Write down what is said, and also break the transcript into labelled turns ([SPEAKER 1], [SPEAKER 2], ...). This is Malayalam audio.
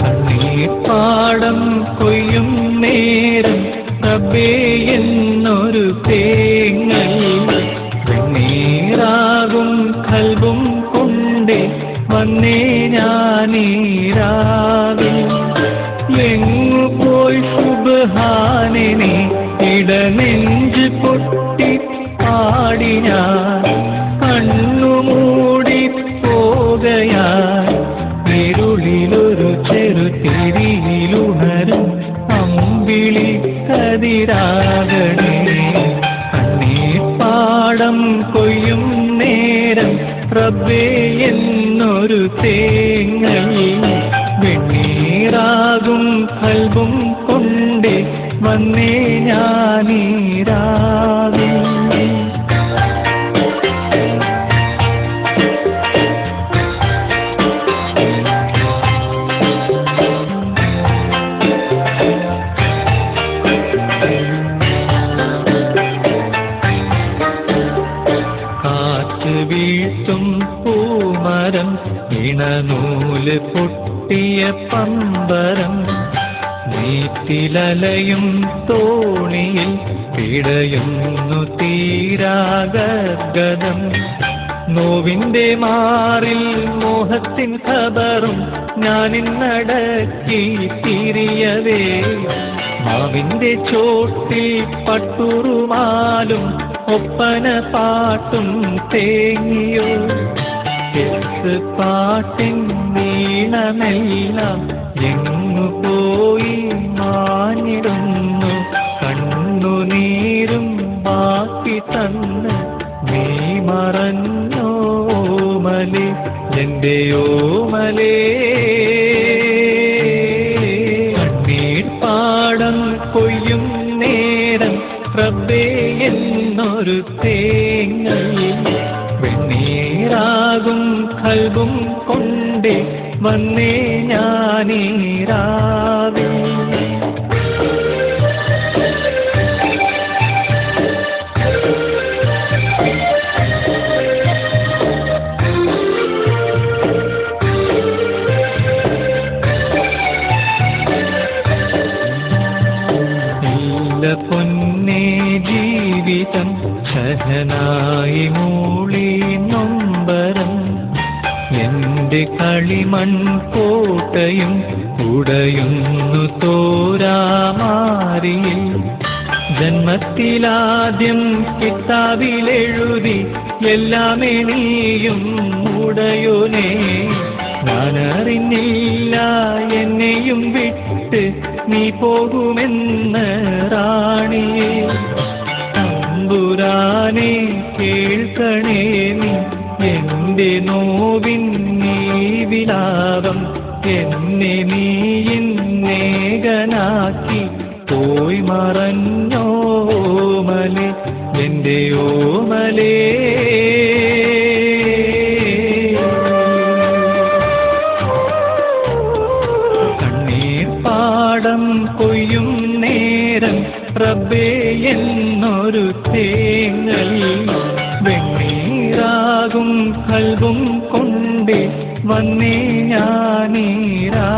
[SPEAKER 1] കണ്ണീർപ്പാടം കൊയ്യും നേരം റബ്ബേ എന്നൊരു തേങ്ങൽ വെണ്ണീറാകും കൽബും കൊണ്ടേ വന്നേ ഞാനീരാവിൽ. എങ്ങു പോയി സുബ്ഹാനനെ ഇടനെഞ്ച് പൊട്ടി പാടി ഞാൻ കണ്ണുമൂടി പോകയാൽ ഇരുളിലൊരു ചെറുതിരിയിലുണരും അമ്പിളി കതിരാകണേ. കണ്ണീർപ്പാടം കൊയ്യും നേരം റബ്ബേ എന്നൊരു തേങ്ങൽ വെണ്ണീറാകും കൽബും കൊണ്ടേ വന്നേ ഞാനീരാവിൽ. വീഴ്ത്തും പൂമരം ഇണനൂല് പൊട്ടിയ പമ്പരം നീറ്റിലലയും തോണിയിൽ പിടയുന്നു തീരാഗദ്ഗതം. നോവിന്റെ മാറിൽ മോഹത്തിൻ ഖബറും ഞാനിന്നടക്കി തിരിയവേ. മാവിന്റെ ചോട്ടിൽ പട്ടുറുമാലും ഒപ്പന പാട്ടും തേങ്ങിയോ. എസ് പാട്ടിൻ നീളമെല്ലാം എങ്ങു പോയി മാഞ്ഞിടുന്നു. കണ്ണുനീരും ബാക്കി തന്ന് നീ മറന്നോമലേ എന്റെ ഓമലേ. കണ്ണീർപ്പാടം കൊയ്യും നേരം റബ്ബേ എന്നൊരു തേങ്ങൽ വെണ്ണീറാകും കൽബും കൊണ്ടേ വന്നേ ഞാനീരാവിൽ. പൊന്നേ ജീവിതം ഷഹനായി മൂളി നൊമ്പരം. എന്റെ കളിമൺ കോട്ടയും ഉടയുന്നു തോരാമാരിയിൽ. ജന്മത്തിലാദ്യം കിതാബിലെഴുതി എല്ലാമേ നീയും ഉടയോനേ. ഞാനറിഞ്ഞില്ല എന്നെയും വിട്ട് നീ പോകുമെന്ന് റാണിയെ. തമ്പുരാനെ കേൾക്കണേ നീ എന്റെ നോവിൻ നീ വിലാപം. എന്നെ നീ ഇന്നേകനാക്കി പോയി മറഞ്ഞോമലേ എന്റെ ഓമലേ. കണ്ണീർപ്പാടം കൊയ്യും നേരം റബ്ബേ എന്നൊരു തേങ്ങൽ വെണ്ണീറാകും കൽബും കൊണ്ടേ വന്നേ ഞാനീരാ.